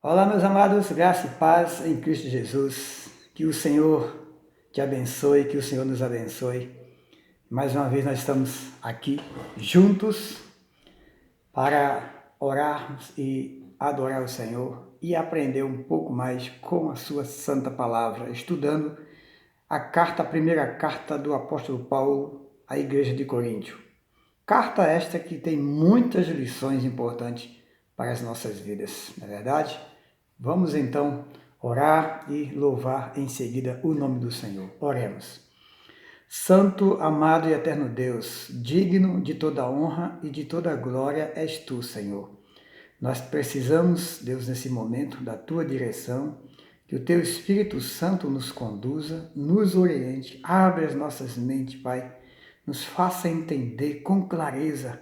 Olá, meus amados, graça e paz em Cristo Jesus. Que o Senhor te abençoe, que o Senhor nos abençoe. Mais uma vez nós estamos aqui juntos para orarmos e adorar o Senhor e aprender um pouco mais com a sua santa palavra, estudando a primeira carta do apóstolo Paulo à igreja de Coríntio. Carta esta que tem muitas lições importantes para as nossas vidas, não é verdade? Vamos então orar e louvar em seguida o nome do Senhor. Oremos. Santo, amado e eterno Deus, digno de toda honra e de toda glória és tu, Senhor. Nós precisamos, Deus, nesse momento, da tua direção, que o teu Espírito Santo nos conduza, nos oriente, abre as nossas mentes, Pai, nos faça entender com clareza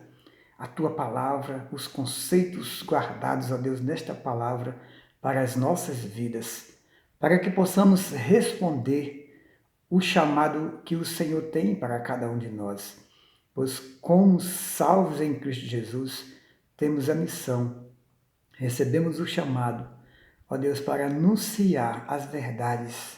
a tua palavra, os conceitos guardados, ó Deus, nesta palavra, para as nossas vidas, para que possamos responder o chamado que o Senhor tem para cada um de nós. Pois como salvos em Cristo Jesus, temos a missão, recebemos o chamado, ó Deus, para anunciar as verdades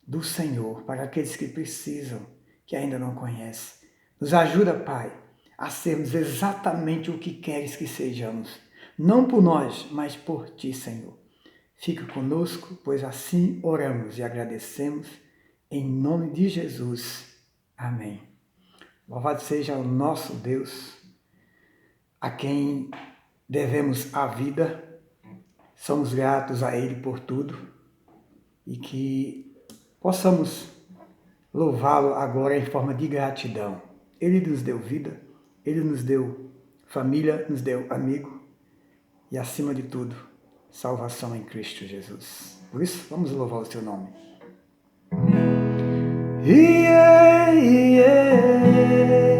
do Senhor para aqueles que precisam, que ainda não conhecem. Nos ajuda, Pai, a sermos exatamente o que queres que sejamos, não por nós, mas por Ti, Senhor. Fica conosco, pois assim oramos e agradecemos, em nome de Jesus. Amém. Louvado seja o nosso Deus, a quem devemos a vida, somos gratos a Ele por tudo e que possamos louvá-lo agora em forma de gratidão. Ele nos deu vida, Ele nos deu família, nos deu amigo e, acima de tudo, salvação em Cristo Jesus. Por isso, vamos louvar o seu nome. Yeah, yeah, yeah,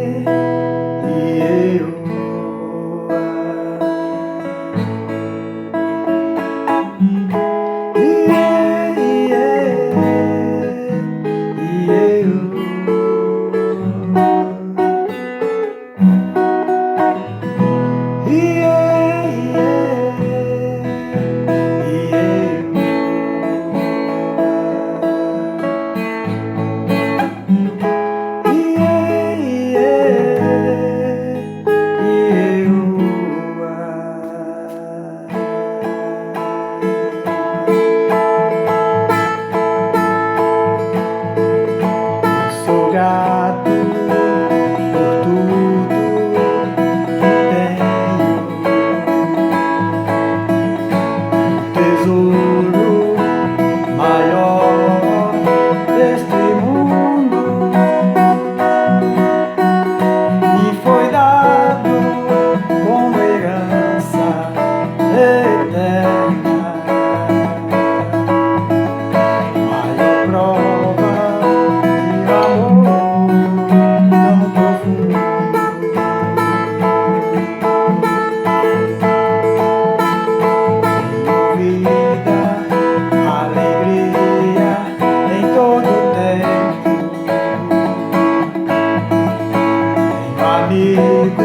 amigo,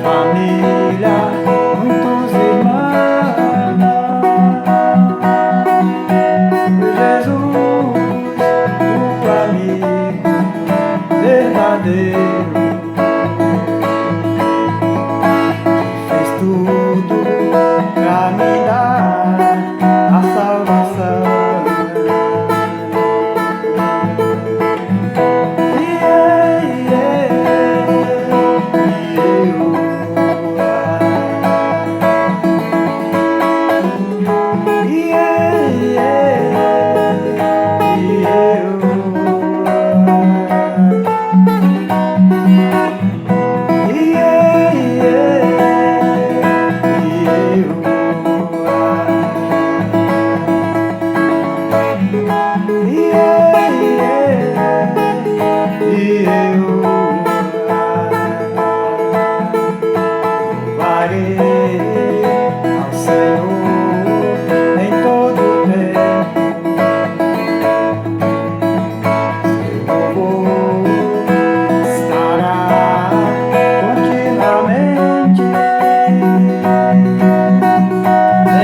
família, muitos irmãos.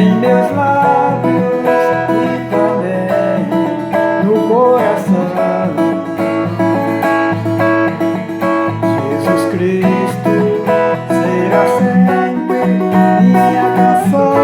em meus lábios e também no coração. Jesus Cristo será sempre minha canção.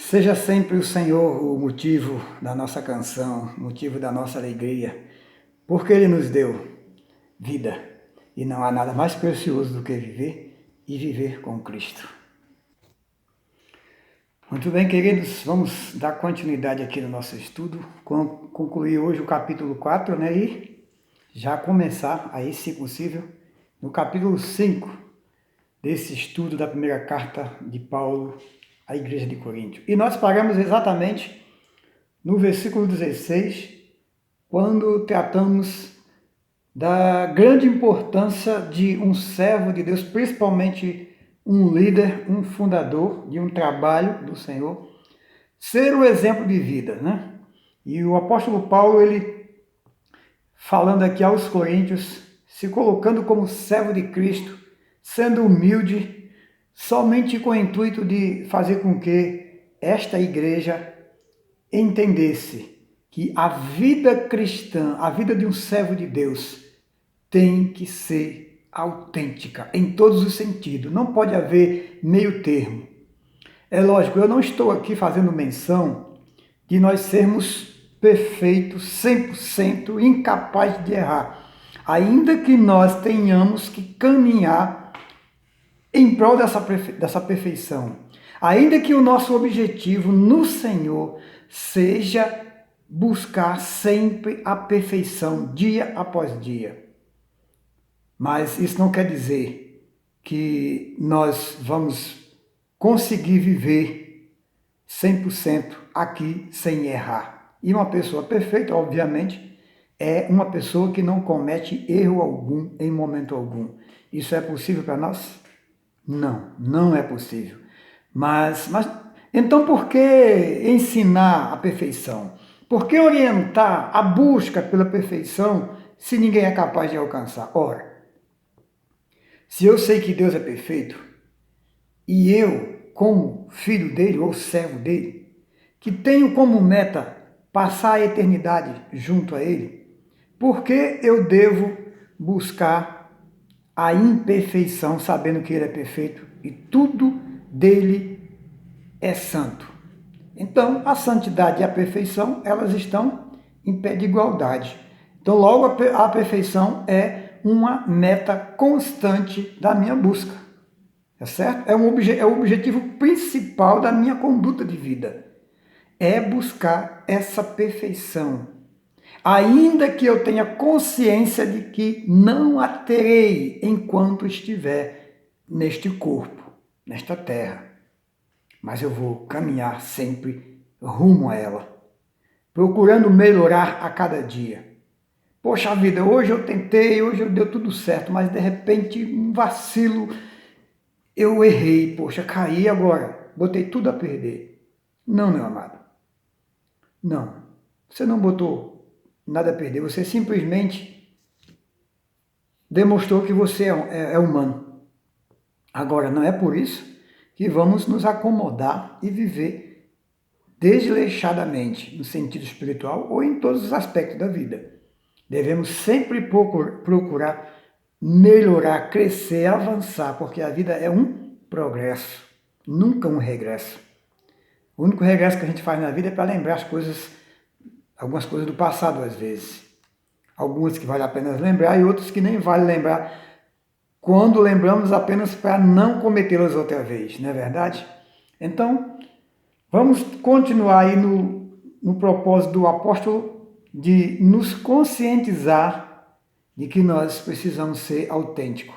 Seja sempre o Senhor o motivo da nossa canção, o motivo da nossa alegria, porque Ele nos deu vida e não há nada mais precioso do que viver e viver com Cristo. Muito bem, queridos, vamos dar continuidade aqui no nosso estudo, concluir hoje o capítulo 4, né, e já começar aí, se possível, no capítulo 5 desse estudo da primeira carta de Paulo à igreja de Corinto. E nós paramos exatamente no versículo 16, quando tratamos da grande importância de um servo de Deus, principalmente um líder, um fundador de um trabalho do Senhor, ser o exemplo de vida, né? E o apóstolo Paulo, ele falando aqui aos coríntios, se colocando como servo de Cristo, sendo humilde, somente com o intuito de fazer com que esta igreja entendesse que a vida cristã, a vida de um servo de Deus, tem que ser autêntica em todos os sentidos. Não pode haver meio termo. É lógico, eu não estou aqui fazendo menção de nós sermos perfeitos, 100% incapazes de errar. Ainda que nós tenhamos que caminhar em prol dessa perfeição. Ainda que o nosso objetivo no Senhor seja buscar sempre a perfeição, dia após dia. Mas isso não quer dizer que nós vamos conseguir viver 100% aqui sem errar. E uma pessoa perfeita, obviamente, é uma pessoa que não comete erro algum em momento algum. Isso é possível para nós? Não, não é possível. Mas então por que ensinar a perfeição? Por que orientar a busca pela perfeição se ninguém é capaz de alcançar? Ora, se eu sei que Deus é perfeito e eu, como filho dele ou servo dele, que tenho como meta passar a eternidade junto a ele, por que eu devo buscar a imperfeição, sabendo que ele é perfeito e tudo dele é santo? Então, a santidade e a perfeição, elas estão em pé de igualdade. Então, logo, a perfeição é uma meta constante da minha busca, tá certo? É o objetivo principal da minha conduta de vida, é buscar essa perfeição, ainda que eu tenha consciência de que não a terei enquanto estiver neste corpo, nesta terra, mas eu vou caminhar sempre rumo a ela, procurando melhorar a cada dia. Poxa vida, hoje eu tentei, hoje deu tudo certo, mas de repente um vacilo, eu errei, poxa, caí agora, botei tudo a perder. Não, meu amado, não, você não botou nada a perder, você simplesmente demonstrou que você é humano. Agora, não é por isso que vamos nos acomodar e viver desleixadamente, no sentido espiritual ou em todos os aspectos da vida. Devemos sempre procurar melhorar, crescer, avançar, porque a vida é um progresso, nunca um regresso. O único regresso que a gente faz na vida é para lembrar as coisas, algumas coisas do passado às vezes. Algumas que vale a pena lembrar e outras que nem vale lembrar quando lembramos apenas para não cometê-las outra vez, não é verdade? Então, vamos continuar aí no propósito do apóstolo de nos conscientizar de que nós precisamos ser autênticos.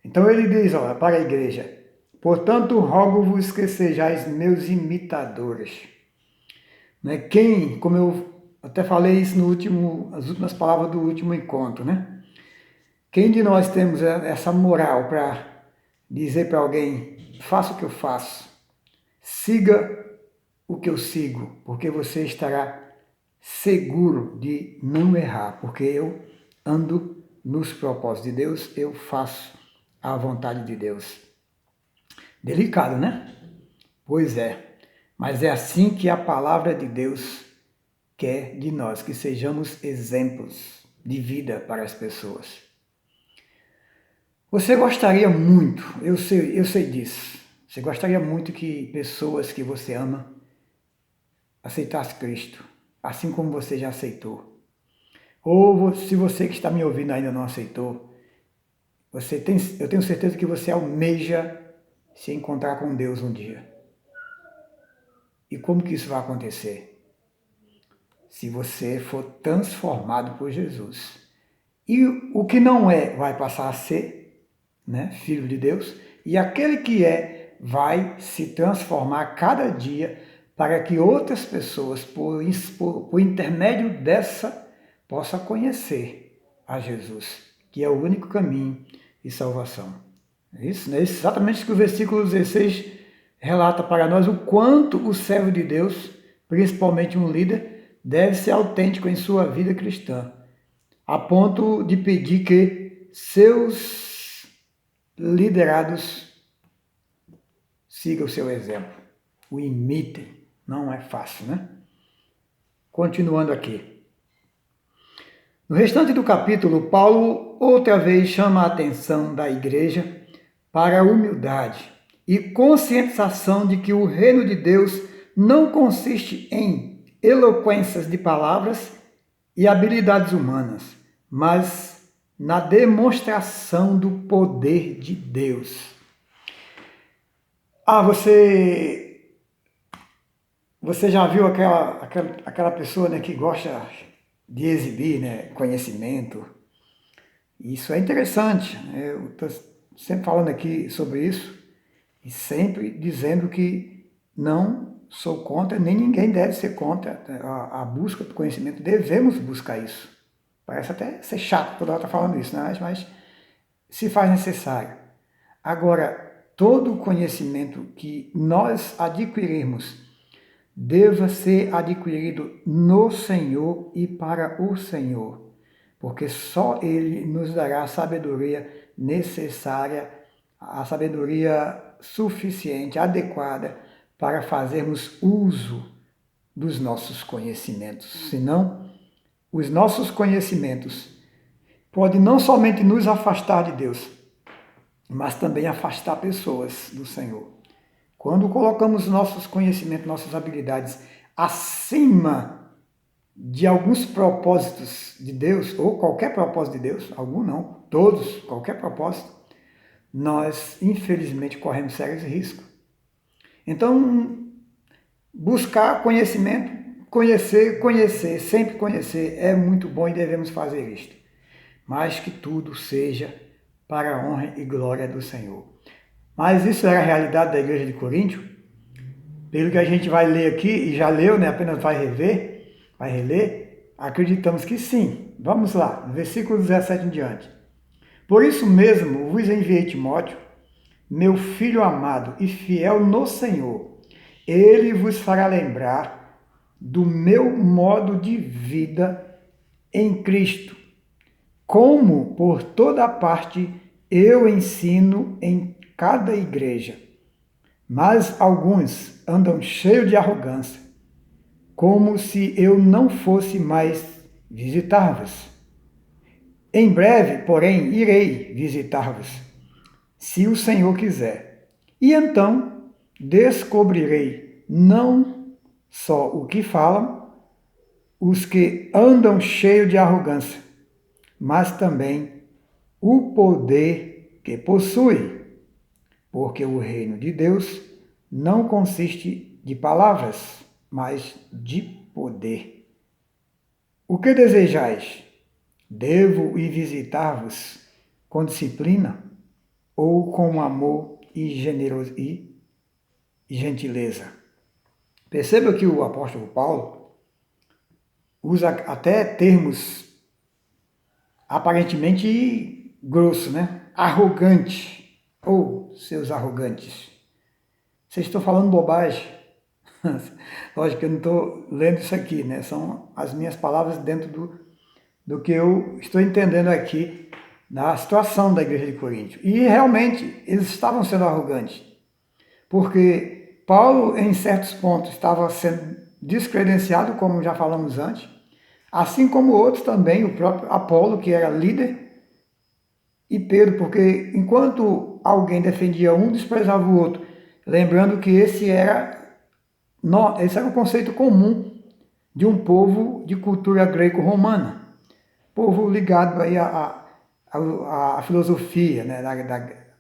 Então ele diz, olha, para a igreja, portanto rogo-vos que sejais meus imitadores. Né? Quem, como eu até falei isso as últimas palavras do último encontro, né? Quem de nós temos essa moral para dizer para alguém, faça o que eu faço, siga o que eu sigo, porque você estará seguro de não errar, porque eu ando nos propósitos de Deus, eu faço a vontade de Deus. Delicado, né? Pois é, mas é assim que a palavra de Deus quer de nós, que sejamos exemplos de vida para as pessoas. Você gostaria muito, eu sei disso, você gostaria muito que pessoas que você ama aceitassem Cristo, assim como você já aceitou. Ou se você que está me ouvindo ainda não aceitou, eu tenho certeza que você almeja se encontrar com Deus um dia. E como que isso vai acontecer? Se você for transformado por Jesus. E o que não é, vai passar a ser, né, filho de Deus, e aquele que é, vai se transformar cada dia para que outras pessoas, por intermédio dessa, possam conhecer a Jesus, que é o único caminho de salvação. Isso, né? Exatamente isso que o versículo 16 relata para nós, o quanto o servo de Deus, principalmente um líder, deve ser autêntico em sua vida cristã, a ponto de pedir que seus liderados sigam o seu exemplo, o imitem. Não é fácil, né? Continuando aqui. No restante do capítulo, Paulo outra vez chama a atenção da igreja para a humildade e conscientização de que o reino de Deus não consiste em eloquências de palavras e habilidades humanas, mas na demonstração do poder de Deus. Você já viu aquela pessoa, né, que gosta de exibir, né, conhecimento? Isso é interessante, né? Eu estou sempre falando aqui sobre isso e sempre dizendo que não sou contra, nem ninguém deve ser contra a busca do conhecimento. Devemos buscar isso. Parece até ser chato toda hora estar falando isso, né? Mas se faz necessário. Agora, todo o conhecimento que nós adquirirmos deva ser adquirido no Senhor e para o Senhor, porque só Ele nos dará a sabedoria necessária, a sabedoria suficiente, adequada para fazermos uso dos nossos conhecimentos. Senão, os nossos conhecimentos podem não somente nos afastar de Deus, mas também afastar pessoas do Senhor. Quando colocamos nossos conhecimentos, nossas habilidades acima de alguns propósitos de Deus, ou qualquer propósito de Deus, algum não, todos, qualquer propósito, nós infelizmente corremos sérios riscos. Então, buscar conhecimento, conhecer, sempre conhecer é muito bom e devemos fazer isto. Mas que tudo seja para a honra e glória do Senhor. Mas isso era a realidade da igreja de Coríntio. Pelo que a gente vai ler aqui, e já leu, né? Apenas vai reler, acreditamos que sim. Vamos lá, no versículo 17 em diante. Por isso mesmo vos enviei Timóteo, meu filho amado e fiel no Senhor. Ele vos fará lembrar do meu modo de vida em Cristo, como por toda parte eu ensino em cada igreja. Mas alguns andam cheios de arrogância, como se eu não fosse mais visitar-vos. Em breve, porém, irei visitar-vos, se o Senhor quiser. E então descobrirei não só o que falam, os que andam cheios de arrogância, mas também o poder que possui, porque o reino de Deus não consiste de palavras, mas de poder. O que desejais? Devo ir visitar-vos com disciplina ou com amor e gentileza? Perceba que o apóstolo Paulo usa até termos aparentemente grossos, né? Arrogante, ou seus arrogantes. Vocês estão falando bobagem. Lógico que eu não estou lendo isso aqui, né? São as minhas palavras dentro do que eu estou entendendo aqui na situação da igreja de Coríntio. E realmente eles estavam sendo arrogantes, porque Paulo, em certos pontos, estava sendo descredenciado, como já falamos antes, assim como outros também, o próprio Apolo, que era líder, e Pedro, porque enquanto alguém defendia um, desprezava o outro, lembrando que esse era o conceito comum de um povo de cultura greco-romana, povo ligado aí à filosofia, né,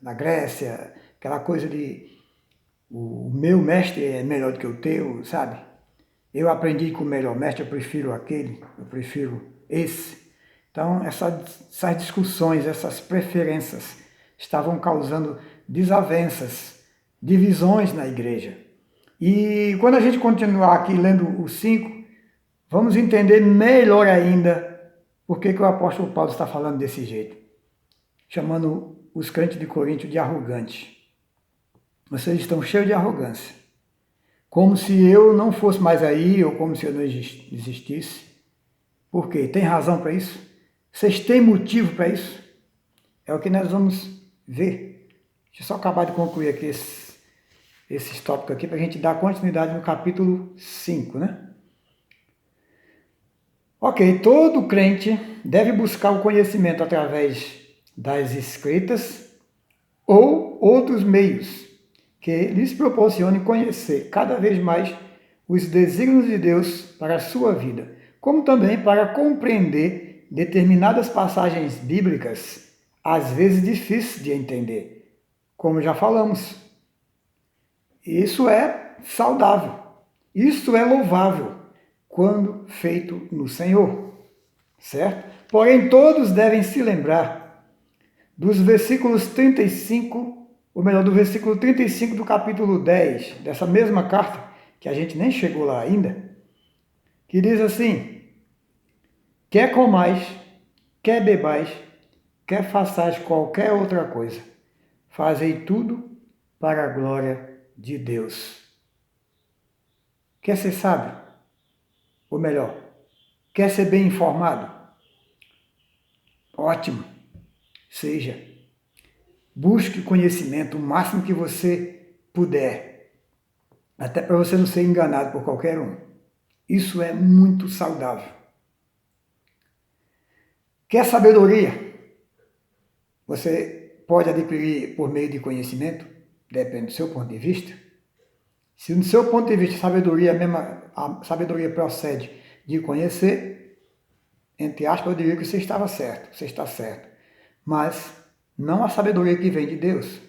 da Grécia, aquela coisa de o meu mestre é melhor do que o teu, sabe? Eu aprendi com o melhor mestre, eu prefiro aquele, eu prefiro esse. Então, essas discussões, essas preferências estavam causando desavenças, divisões na igreja. E quando a gente continuar aqui lendo os 5, vamos entender melhor ainda por que o apóstolo Paulo está falando desse jeito, chamando os crentes de Coríntio de arrogantes. Vocês estão cheios de arrogância, como se eu não fosse mais aí, ou como se eu não existisse. Por quê? Tem razão para isso? Vocês têm motivo para isso? É o que nós vamos ver. Deixa eu só acabar de concluir aqui esses tópicos aqui para a gente dar continuidade no capítulo 5, né? Ok, todo crente deve buscar o conhecimento através das escritas ou outros meios que lhes proporcionem conhecer cada vez mais os desígnios de Deus para a sua vida, como também para compreender determinadas passagens bíblicas, às vezes difíceis de entender, como já falamos. Isso é saudável, isso é louvável, quando feito no Senhor, certo? Porém, todos devem se lembrar dos versículos 35, ou melhor, do versículo 35 do capítulo 10, dessa mesma carta, que a gente nem chegou lá ainda, que diz assim: quer comais, quer bebais, quer façais qualquer outra coisa, fazei tudo para a glória de Deus. Quer ser sábio? Ou melhor, quer ser bem informado? Ótimo! Seja. Busque conhecimento o máximo que você puder, até para você não ser enganado por qualquer um. Isso é muito saudável. Quer sabedoria? Você pode adquirir por meio de conhecimento? Depende do seu ponto de vista. Se no seu ponto de vista a sabedoria procede de conhecer, entre aspas, eu diria que você estava certo, você está certo. Mas não a sabedoria que vem de Deus.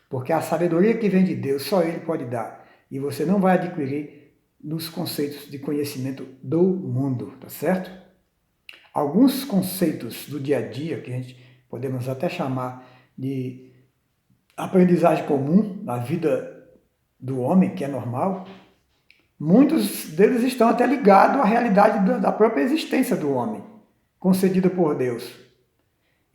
Porque a sabedoria que vem de Deus só Ele pode dar. E você não vai adquirir nos conceitos de conhecimento do mundo, tá certo? Alguns conceitos do dia a dia, que a gente podemos até chamar de aprendizagem comum na vida do homem, que é normal, muitos deles estão até ligados à realidade da própria existência do homem, concedida por Deus.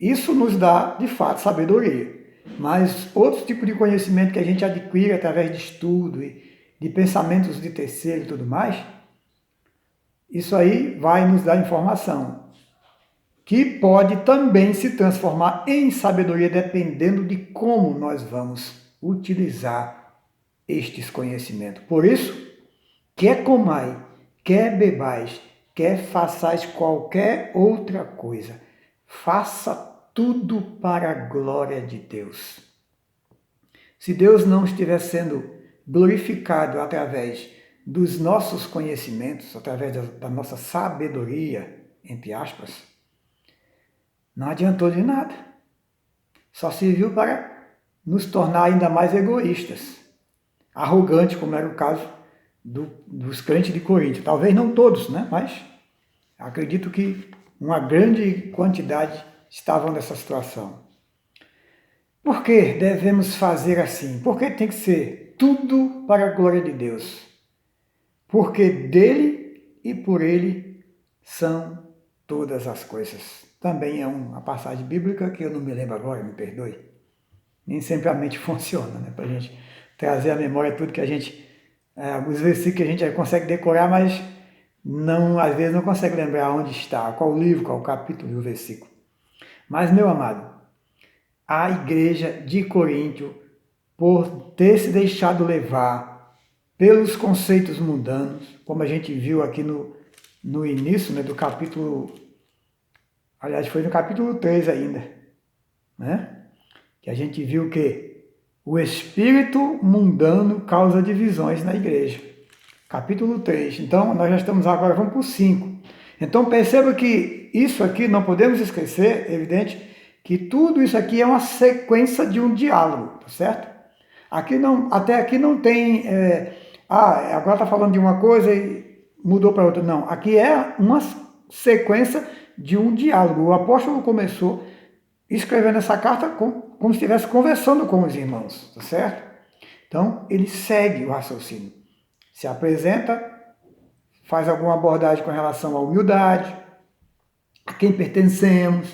Isso nos dá, de fato, sabedoria. Mas outro tipo de conhecimento que a gente adquire através de estudo e de pensamentos de terceiro e tudo mais, isso aí vai nos dar informação, que pode também se transformar em sabedoria dependendo de como nós vamos utilizar estes conhecimentos. Por isso, quer comai, quer bebais, quer façais qualquer outra coisa, faça tudo para a glória de Deus. Se Deus não estiver sendo glorificado através dos nossos conhecimentos, através da nossa sabedoria, entre aspas, não adiantou de nada. Só serviu para nos tornar ainda mais egoístas, arrogantes, como era o caso dos crentes de Corinto. Talvez não todos, né? Mas acredito que uma grande quantidade estavam nessa situação. Por que devemos fazer assim? Por que tem que ser tudo para a glória de Deus? Porque dele e por ele são todas as coisas. Também é uma passagem bíblica que eu não me lembro agora, me perdoe. Nem sempre a mente funciona, né? Para a gente trazer à memória tudo que a gente... alguns versículos que a gente consegue decorar, mas não, às vezes não consegue lembrar onde está, qual livro, qual capítulo e o versículo. Mas, meu amado, a igreja de Coríntio, por ter se deixado levar pelos conceitos mundanos, como a gente viu aqui no início, né, do capítulo, aliás, foi no capítulo 3 ainda, né? Que a gente viu que o espírito mundano causa divisões na igreja. Capítulo 3. Então, nós já estamos agora, vamos para o 5. Então, perceba que isso aqui, não podemos esquecer, é evidente, que tudo isso aqui é uma sequência de um diálogo, tá certo? Aqui não, até aqui não tem, agora está falando de uma coisa e mudou para outra. Não, aqui é uma sequência de um diálogo. O apóstolo começou escrevendo essa carta como se estivesse conversando com os irmãos, tá certo? Então, ele segue o raciocínio. Se apresenta, faz alguma abordagem com relação à humildade, a quem pertencemos,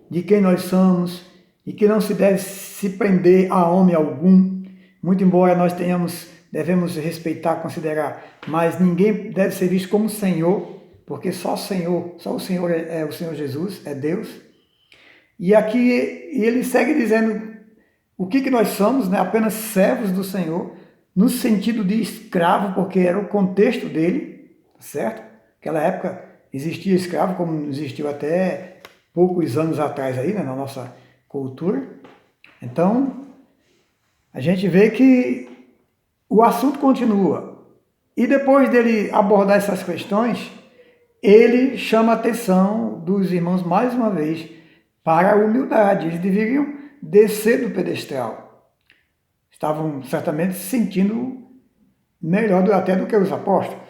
de quem nós somos, e que não se deve se prender a homem algum, muito embora nós devemos respeitar, considerar, mas ninguém deve ser visto como Senhor, porque só o Senhor é o Senhor Jesus, é Deus. E aqui ele segue dizendo o que nós somos, né? Apenas servos do Senhor, no sentido de escravo, porque era o contexto dele, certo? Naquela época existia escravo, como existiu até poucos anos atrás aí, né, na nossa cultura. Então, a gente vê que o assunto continua. E depois dele abordar essas questões, ele chama a atenção dos irmãos mais uma vez para a humildade. Eles deveriam descer do pedestal. Estavam certamente se sentindo melhor até do que os apóstolos.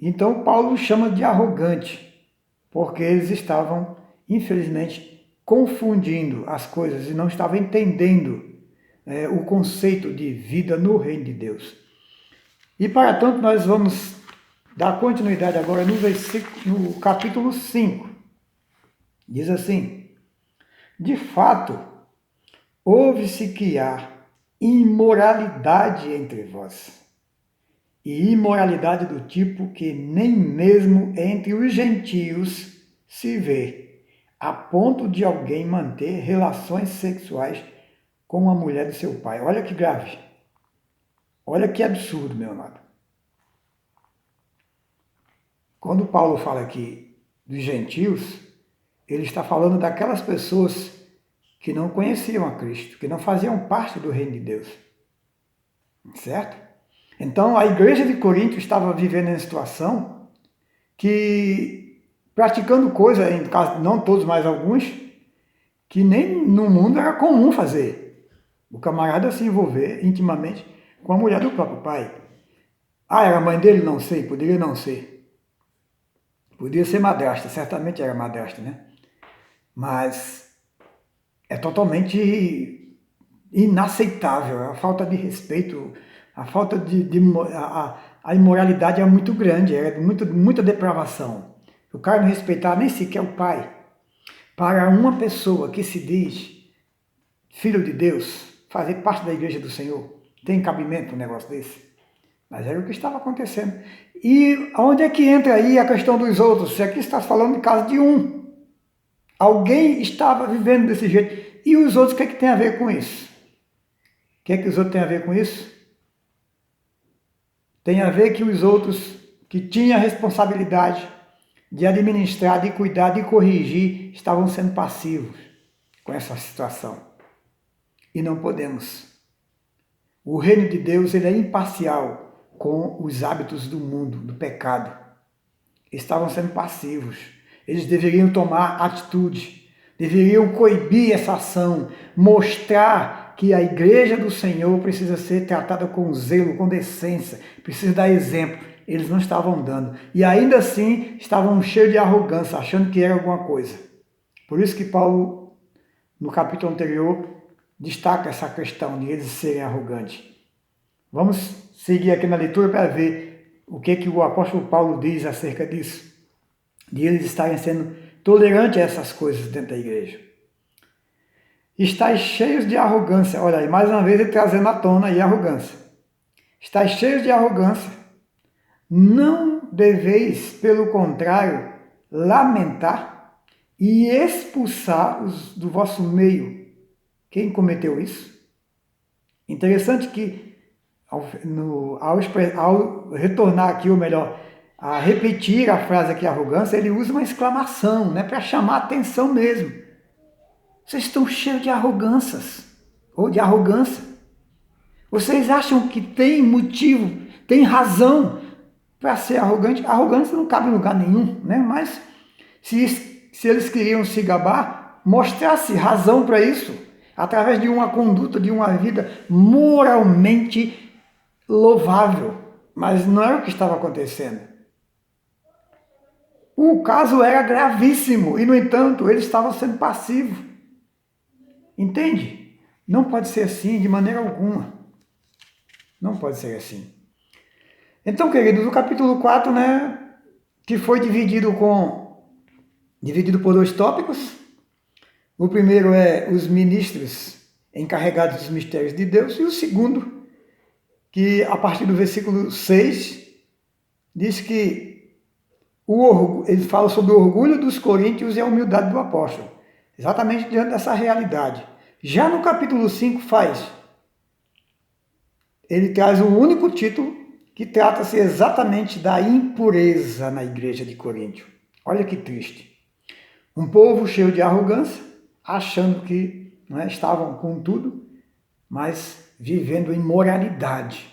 Então Paulo chama de arrogante, porque eles estavam, infelizmente, confundindo as coisas e não estavam entendendo o conceito de vida no reino de Deus. E para tanto nós vamos dar continuidade agora no capítulo 5. Diz assim: de fato, ouve-se que há imoralidade entre vós, e imoralidade do tipo que nem mesmo entre os gentios se vê, a ponto de alguém manter relações sexuais com a mulher do seu pai. Olha que grave. Olha que absurdo, meu amado. Quando Paulo fala aqui dos gentios, ele está falando daquelas pessoas que não conheciam a Cristo, que não faziam parte do reino de Deus. Certo? Então, a igreja de Corinto estava vivendo em situação que praticando coisas, em caso, não todos, mas alguns, que nem no mundo era comum fazer. O camarada se envolver intimamente com a mulher do próprio pai. Ah, era mãe dele? Não sei, poderia não ser. Podia ser madrasta, certamente era madrasta, né? Mas é totalmente inaceitável, a falta de respeito, a falta a imoralidade é muito grande, é muita depravação. O cara não respeitar nem sequer o pai. Para uma pessoa que se diz filho de Deus, fazer parte da igreja do Senhor, tem cabimento um negócio desse? Mas era o que estava acontecendo. E onde é que entra aí a questão dos outros? Se aqui está falando de caso de um. Alguém estava vivendo desse jeito. E os outros, o que é que tem a ver com isso? O que é que os outros têm a ver com isso? Tem a ver que os outros que tinham a responsabilidade de administrar, de cuidar, de corrigir, estavam sendo passivos com essa situação. E não podemos. O reino de Deus ele é imparcial com os hábitos do mundo, do pecado. Estavam sendo passivos. Eles deveriam tomar atitude, deveriam coibir essa ação, mostrar que a igreja do Senhor precisa ser tratada com zelo, com decência, precisa dar exemplo. Eles não estavam dando. E ainda assim estavam cheios de arrogância, achando que era alguma coisa. Por isso que Paulo, no capítulo anterior, destaca essa questão de eles serem arrogantes. Vamos seguir aqui na leitura para ver o que o apóstolo Paulo diz acerca disso. De eles estarem sendo tolerantes a essas coisas dentro da igreja. Estais cheios de arrogância. Olha aí, mais uma vez ele trazendo à tona aí a arrogância. Estais cheios de arrogância. Não deveis, pelo contrário, lamentar e expulsar os do vosso meio. Quem cometeu isso? Interessante que ao retornar aqui, ou melhor, a repetir a frase aqui, arrogância, ele usa uma exclamação, né, para chamar a atenção mesmo. Vocês estão cheios de arrogâncias, ou de arrogância. Vocês acham que tem motivo, tem razão para ser arrogante? A arrogância não cabe em lugar nenhum, né? Mas se eles queriam se gabar, mostrasse razão para isso, através de uma conduta, de uma vida moralmente louvável. Mas não era o que estava acontecendo. O caso era gravíssimo e, no entanto, eles estavam sendo passivos. Entende? Não pode ser assim de maneira alguma. Não pode ser assim. Então, queridos, o capítulo 4, né, que foi dividido por dois tópicos. O primeiro é os ministros encarregados dos mistérios de Deus, e o segundo, que a partir do versículo 6, diz que ele fala sobre o orgulho dos coríntios e a humildade do apóstolo, exatamente diante dessa realidade. Já no capítulo 5 ele traz um único título que trata-se exatamente da impureza na igreja de Coríntio. Olha que triste. Um povo cheio de arrogância, achando que estavam com tudo, mas vivendo imoralidade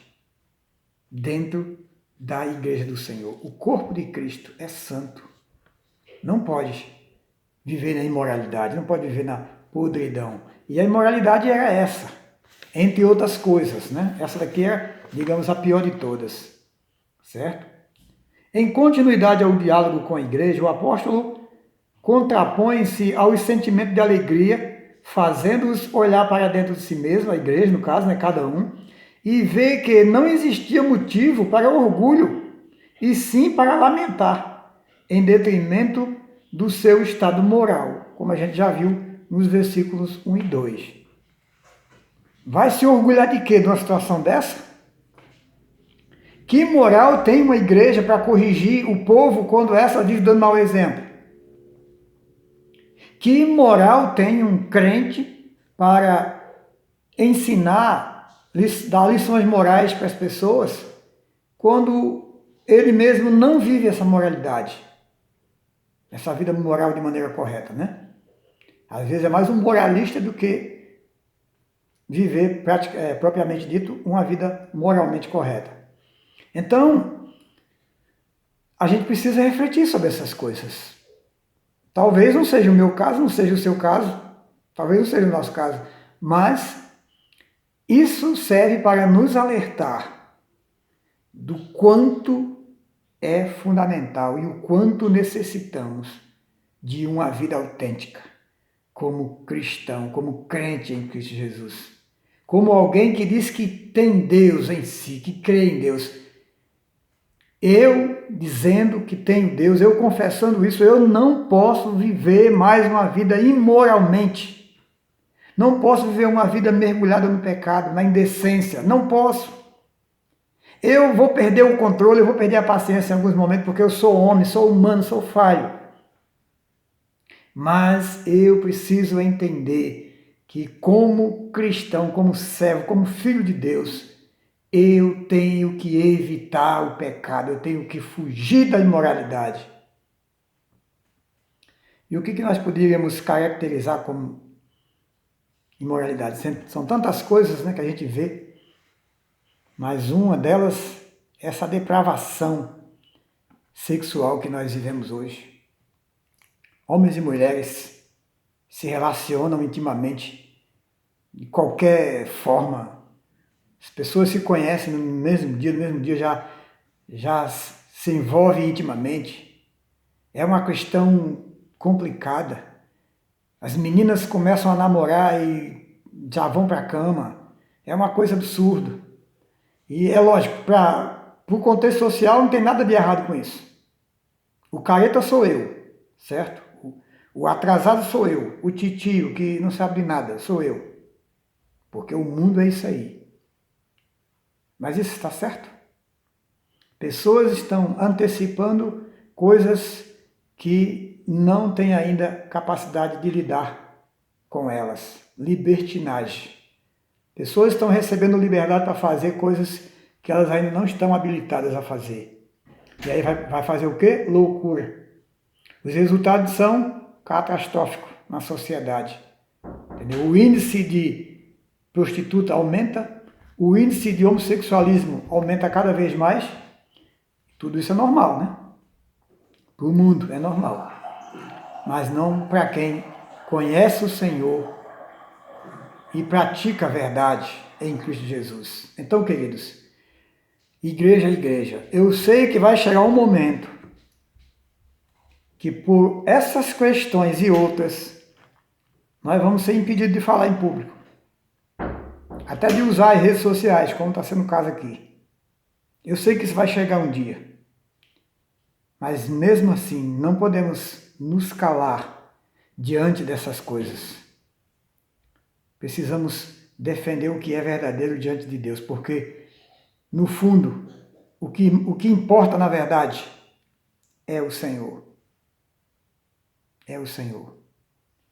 dentro da igreja do Senhor. O corpo de Cristo é santo. Não pode viver na imoralidade, não pode viver na podridão. E a imoralidade era essa, entre outras coisas, né? Essa daqui é, digamos, a pior de todas, certo? Em continuidade ao diálogo com a igreja, o apóstolo contrapõe-se aos sentimentos de alegria, fazendo-os olhar para dentro de si mesmo, a igreja, no caso, né, cada um, e ver que não existia motivo para orgulho, e sim para lamentar, em detrimento do seu estado moral, como a gente já viu nos versículos 1 e 2. Vai se orgulhar de quê, de uma situação dessa? Que moral tem uma igreja para corrigir o povo quando essa vive dando mau exemplo? Que moral tem um crente para ensinar, dar lições morais para as pessoas quando ele mesmo não vive essa moralidade? Essa vida moral de maneira correta, né? Às vezes é mais um moralista do que viver, propriamente dito, uma vida moralmente correta. Então, a gente precisa refletir sobre essas coisas. Talvez não seja o meu caso, não seja o seu caso, talvez não seja o nosso caso, mas isso serve para nos alertar do quanto é fundamental e o quanto necessitamos de uma vida autêntica, como cristão, como crente em Cristo Jesus. Como alguém que diz que tem Deus em si, que crê em Deus. Eu dizendo que tenho Deus, eu confessando isso, eu não posso viver mais uma vida imoralmente. Não posso viver uma vida mergulhada no pecado, na indecência. Não posso. Eu vou perder o controle, eu vou perder a paciência em alguns momentos, porque eu sou homem, sou humano, sou falho. Mas eu preciso entender que como cristão, como servo, como filho de Deus, eu tenho que evitar o pecado, eu tenho que fugir da imoralidade. E o que nós poderíamos caracterizar como imoralidade? São tantas coisas, né, que a gente vê, mas uma delas é essa depravação sexual que nós vivemos hoje. Homens e mulheres se relacionam intimamente de qualquer forma. As pessoas se conhecem no mesmo dia já se envolvem intimamente. É uma questão complicada. As meninas começam a namorar e já vão para a cama. É uma coisa absurda. E é lógico, para o contexto social não tem nada de errado com isso. O careta sou eu, certo? O atrasado sou eu. O titio que não sabe de nada sou eu. Porque o mundo é isso aí. Mas isso está certo? Pessoas estão antecipando coisas que não têm ainda capacidade de lidar com elas. Libertinagem. Pessoas estão recebendo liberdade para fazer coisas que elas ainda não estão habilitadas a fazer. E aí vai fazer o quê? Loucura. Os resultados são catastróficos na sociedade. Entendeu? O índice de prostituta aumenta, o índice de homossexualismo aumenta cada vez mais. Tudo isso é normal, né? Para o mundo é normal. Mas não para quem conhece o Senhor e pratica a verdade em Cristo Jesus. Então, queridos, igreja, eu sei que vai chegar um momento que por essas questões e outras, nós vamos ser impedidos de falar em público. Até de usar as redes sociais, como está sendo o caso aqui. Eu sei que isso vai chegar um dia. Mas mesmo assim, não podemos nos calar diante dessas coisas. Precisamos defender o que é verdadeiro diante de Deus, porque, no fundo, o que importa na verdade é o Senhor. É o Senhor.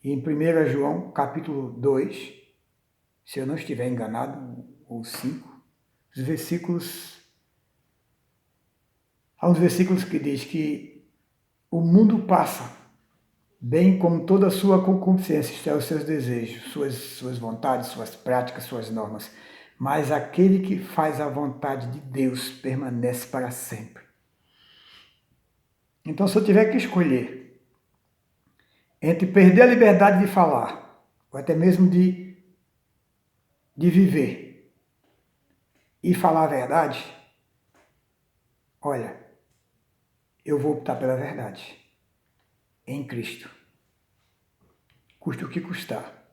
E em 1 João, capítulo 2, se eu não estiver enganado, ou 5, os versículos... Há uns versículos que diz que o mundo passa, bem como toda a sua concupiscência, isto é, os seus desejos, suas vontades, suas práticas, suas normas. Mas aquele que faz a vontade de Deus permanece para sempre. Então, se eu tiver que escolher entre perder a liberdade de falar, ou até mesmo de viver, e falar a verdade, olha, eu vou optar pela verdade, em Cristo. Custe o que custar.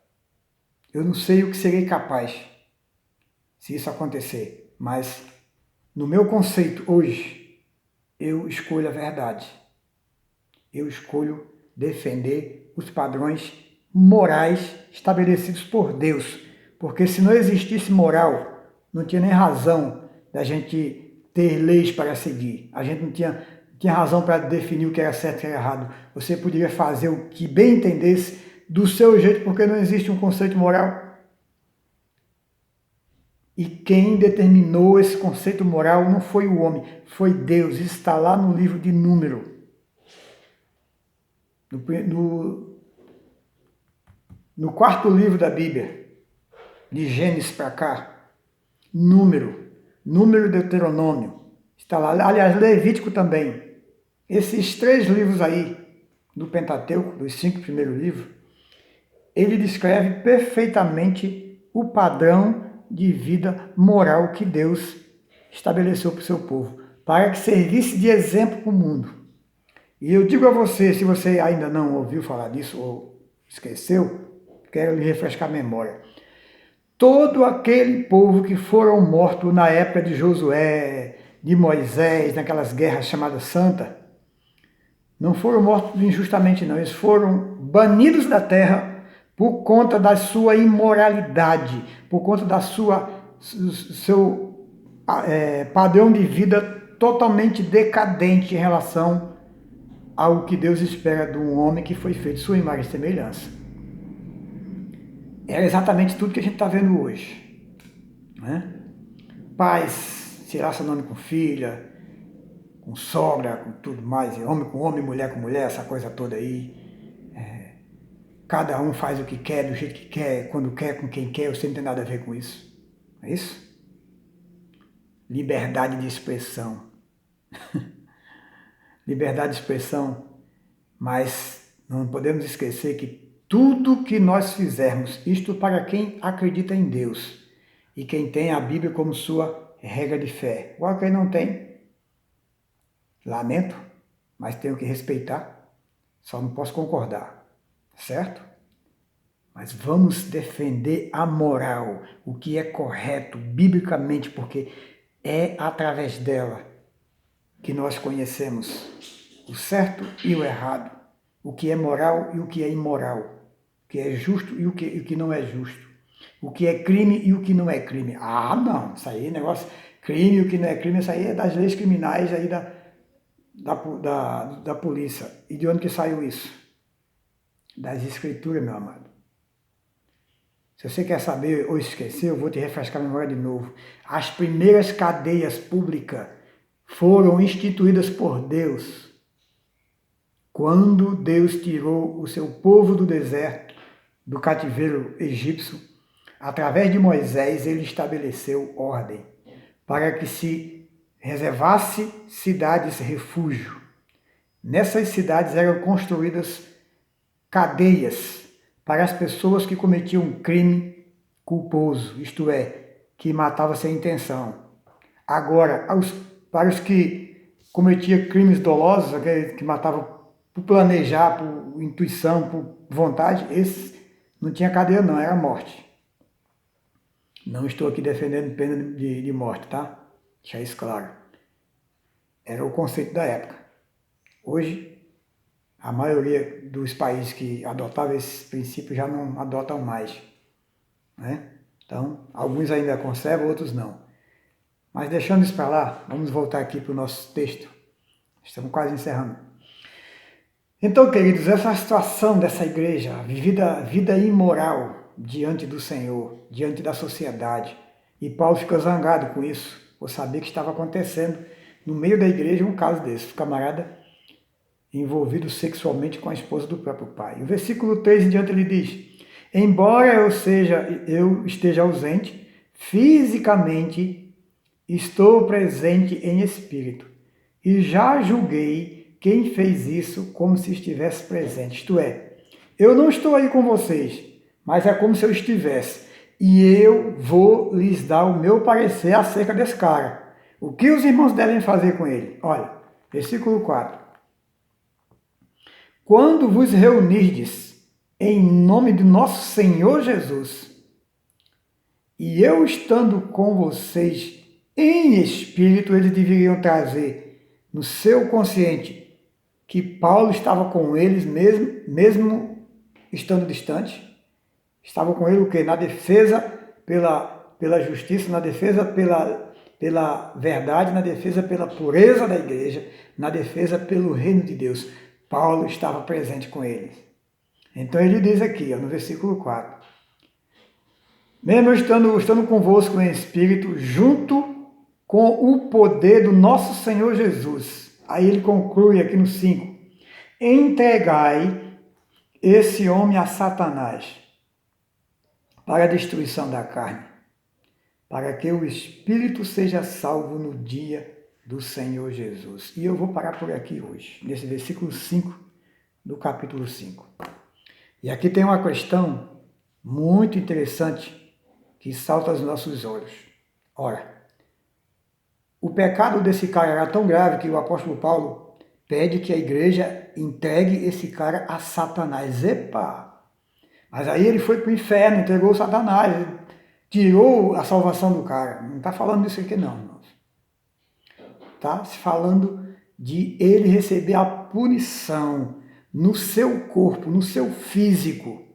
Eu não sei o que serei capaz se isso acontecer, mas no meu conceito hoje, eu escolho a verdade. Eu escolho defender os padrões morais estabelecidos por Deus. Porque se não existisse moral, não tinha nem razão da gente ter leis para seguir. A gente não tinha razão para definir o que era certo e o que era errado. Você poderia fazer o que bem entendesse do seu jeito, porque não existe um conceito moral. E quem determinou esse conceito moral não foi o homem, foi Deus. Isso está lá no livro de Número. No quarto livro da Bíblia, de Gênesis para cá, Número, Deuteronômio, está lá. Aliás, Levítico também. Esses 3 livros aí do Pentateuco, dos 5 primeiros livros, ele descreve perfeitamente o padrão de vida moral que Deus estabeleceu para o seu povo, para que servisse de exemplo para o mundo. E eu digo a você, se você ainda não ouviu falar disso ou esqueceu, quero lhe refrescar a memória. Todo aquele povo que foram mortos na época de Josué, de Moisés, naquelas guerras chamadas Santa, não foram mortos injustamente não, eles foram banidos da terra por conta da sua imoralidade, por conta da seu padrão de vida totalmente decadente em relação ao que Deus espera de um homem que foi feito sua imagem e semelhança. Era exatamente tudo que a gente está vendo hoje, né? Pais se relacionando com filha, com sogra, com tudo mais, homem com homem, mulher com mulher, essa coisa toda aí. Cada um faz o que quer, do jeito que quer, quando quer, com quem quer, você não tem nada a ver com isso. Não é isso? Liberdade de expressão. Liberdade de expressão, mas não podemos esquecer que tudo que nós fizermos, isto para quem acredita em Deus e quem tem a Bíblia como sua regra de fé. Agora quem não tem, lamento, mas tenho que respeitar, só não posso concordar, certo? Mas vamos defender a moral, o que é correto biblicamente, porque é através dela que nós conhecemos o certo e o errado, o que é moral e o que é imoral, o que é justo e o que não é justo, o que é crime e o que não é crime. Ah, não, isso aí é negócio, crime e o que não é crime, isso aí é das leis criminais aí da polícia. E de onde que saiu isso? Das escrituras, meu amado. Se você quer saber ou esquecer, eu vou te refrescar a memória de novo. As primeiras cadeias públicas foram instituídas por Deus quando Deus tirou o seu povo do deserto, do cativeiro egípcio. Através de Moisés, ele estabeleceu ordem para que se reservasse cidades refúgio. Nessas cidades eram construídas cadeias para as pessoas que cometiam crime culposo, isto é, que matava sem intenção. Agora, para os que cometiam crimes dolosos, que matavam por planejar, por intuição, por vontade, esses não tinha cadeia não, era morte. Não estou aqui defendendo pena de morte, tá? Deixar isso claro. Era o conceito da época. Hoje, a maioria dos países que adotavam esse princípio já não adotam mais, né? Então, alguns ainda conservam, outros não. Mas deixando isso para lá, vamos voltar aqui para o nosso texto. Estamos quase encerrando. Então, queridos, essa situação dessa igreja, vida imoral diante do Senhor, diante da sociedade, e Paulo ficou zangado com isso, por saber que estava acontecendo no meio da igreja um caso desse, o camarada envolvido sexualmente com a esposa do próprio pai. E o versículo 3 em diante ele diz: embora eu esteja ausente, fisicamente estou presente em espírito, e já julguei quem fez isso como se estivesse presente. Isto é, eu não estou aí com vocês, mas é como se eu estivesse. E eu vou lhes dar o meu parecer acerca desse cara. O que os irmãos devem fazer com ele? Olha, versículo 4. Quando vos reunirdes em nome de nosso Senhor Jesus, e eu estando com vocês em espírito, eles deveriam trazer no seu consciente que Paulo estava com eles mesmo estando distante. Estava com ele o quê? Na defesa pela justiça, na defesa pela verdade, na defesa pela pureza da igreja, na defesa pelo reino de Deus. Paulo estava presente com eles. Então ele diz aqui, no versículo 4, mesmo estando convosco em espírito, junto com o poder do nosso Senhor Jesus. Aí ele conclui aqui no 5, entregai esse homem a Satanás para a destruição da carne, para que o espírito seja salvo no dia do Senhor Jesus. E eu vou parar por aqui hoje, nesse versículo 5 do capítulo 5. E aqui tem uma questão muito interessante que salta aos nossos olhos. Ora, o pecado desse cara era tão grave que o apóstolo Paulo pede que a igreja entregue esse cara a Satanás. Epa! Mas aí ele foi para o inferno, entregou o Satanás, tirou a salvação do cara. Não está falando disso aqui não, irmãos. Está se falando de ele receber a punição no seu corpo, no seu físico,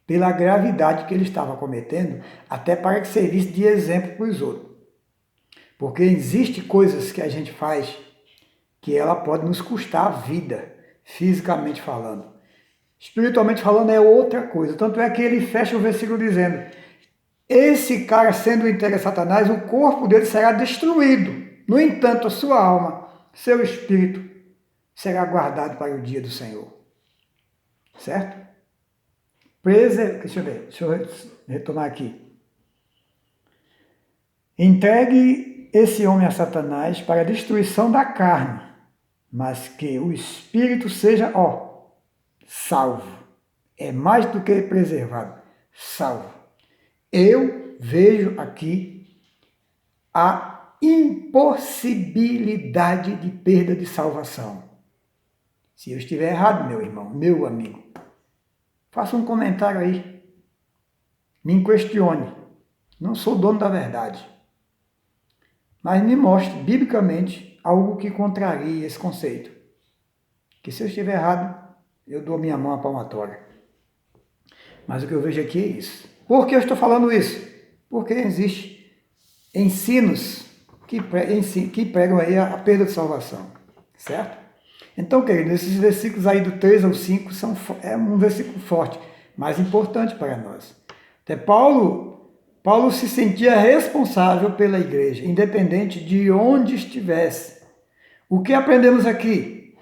pela gravidade que ele estava cometendo, até para que servisse de exemplo para os outros. Porque existe coisas que a gente faz que ela pode nos custar a vida, fisicamente falando. Espiritualmente falando é outra coisa. Tanto é que ele fecha o versículo dizendo: esse cara sendo entregue a Satanás, o corpo dele será destruído. No entanto, a sua alma, seu espírito, será guardado para o dia do Senhor. Certo? Deixa eu ver, deixa eu retomar aqui. Entregue esse homem a Satanás para a destruição da carne, mas que o espírito seja, salvo. É mais do que preservado, salvo. Eu vejo aqui a impossibilidade de perda de salvação. Se eu estiver errado, meu irmão, meu amigo, faça um comentário aí. Me questione. Não sou dono da verdade. Mas me mostre, biblicamente, algo que contrarie esse conceito. Que se eu estiver errado, eu dou minha mão à palmatória. Mas o que eu vejo aqui é isso. Por que eu estou falando isso? Porque existem ensinos que pregam aí a perda de salvação. Certo? Então, queridos, esses versículos aí do 3 ao 5 é um versículo forte, mas importante para nós. Até Paulo se sentia responsável pela igreja, independente de onde estivesse. O que aprendemos aqui?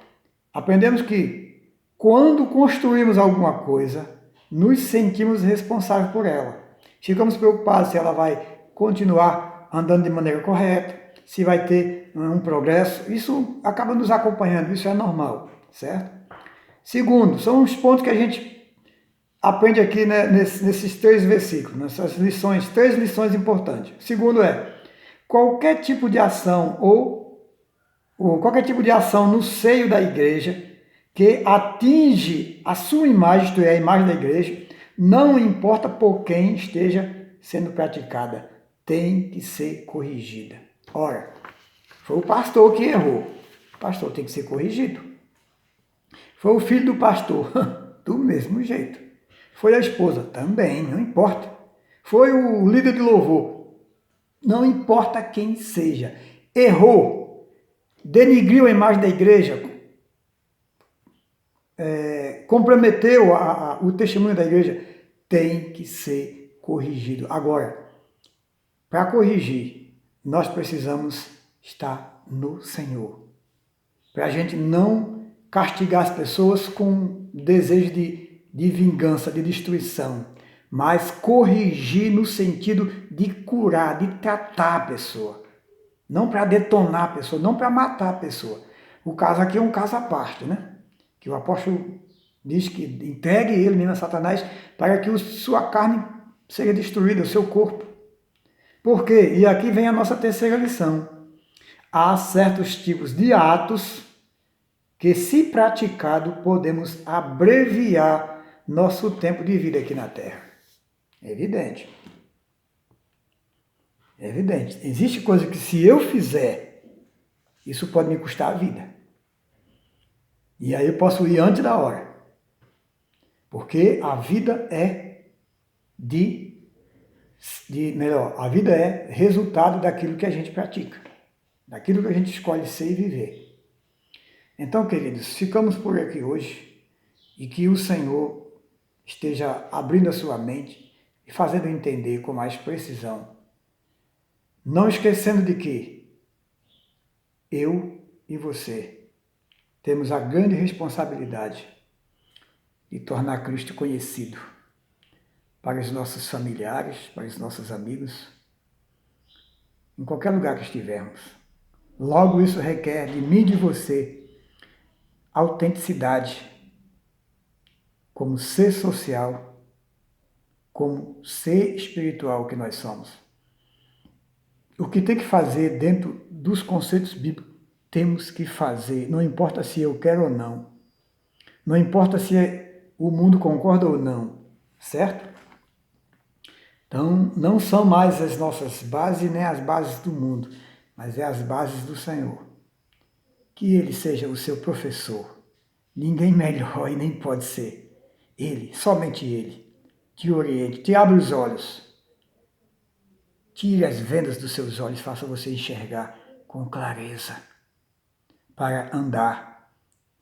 Aprendemos que quando construímos alguma coisa, nos sentimos responsáveis por ela. Ficamos preocupados se ela vai continuar andando de maneira correta, se vai ter um progresso. Isso acaba nos acompanhando, isso é normal, certo? Segundo, são os pontos que a gente aprende aqui, né, nesses 3 versículos, nessas lições, 3 lições importantes. Segundo qualquer tipo de ação ou qualquer tipo de ação no seio da igreja que atinge a sua imagem, isto é, a imagem da igreja, não importa por quem esteja sendo praticada, tem que ser corrigida. Ora, foi o pastor que errou. O pastor tem que ser corrigido. Foi o filho do pastor, do mesmo jeito. Foi a esposa, também, não importa. Foi o líder de louvor, não importa quem seja. Errou, denigriu a imagem da igreja, comprometeu o testemunho da igreja, tem que ser corrigido. Agora, para corrigir, nós precisamos estar no Senhor. Para a gente não castigar as pessoas com desejo de vingança, de destruição, mas corrigir no sentido de curar, de tratar a pessoa. Não para detonar a pessoa, não para matar a pessoa. O caso aqui é um caso à parte, né? Que o apóstolo diz que entregue ele mesmo a Satanás para que sua carne seja destruída, o seu corpo. Por quê? E aqui vem a nossa terceira lição. Há certos tipos de atos que, se praticado, podemos abreviar nosso tempo de vida aqui na Terra. É evidente. É evidente. Existe coisa que, se eu fizer, isso pode me custar a vida. E aí eu posso ir antes da hora. Porque a vida é a vida é resultado daquilo que a gente pratica, daquilo que a gente escolhe ser e viver. Então, queridos, ficamos por aqui hoje e que o Senhor esteja abrindo a sua mente e fazendo entender com mais precisão. Não esquecendo de que eu e você temos a grande responsabilidade de tornar Cristo conhecido para os nossos familiares, para os nossos amigos, em qualquer lugar que estivermos. Logo, isso requer de mim e de você autenticidade como ser social, como ser espiritual que nós somos. O que tem que fazer dentro dos conceitos bíblicos, temos que fazer, não importa se eu quero ou não, não importa se o mundo concorda ou não, certo? Então, não são mais as nossas bases nem as bases do mundo, mas é as bases do Senhor. Que Ele seja o seu professor. Ninguém melhor e nem pode ser. Ele, somente Ele, te oriente, te abre os olhos, tire as vendas dos seus olhos, faça você enxergar com clareza para andar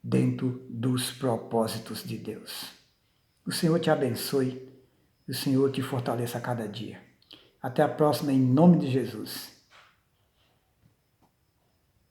dentro dos propósitos de Deus. O Senhor te abençoe, o Senhor te fortaleça a cada dia. Até a próxima, em nome de Jesus.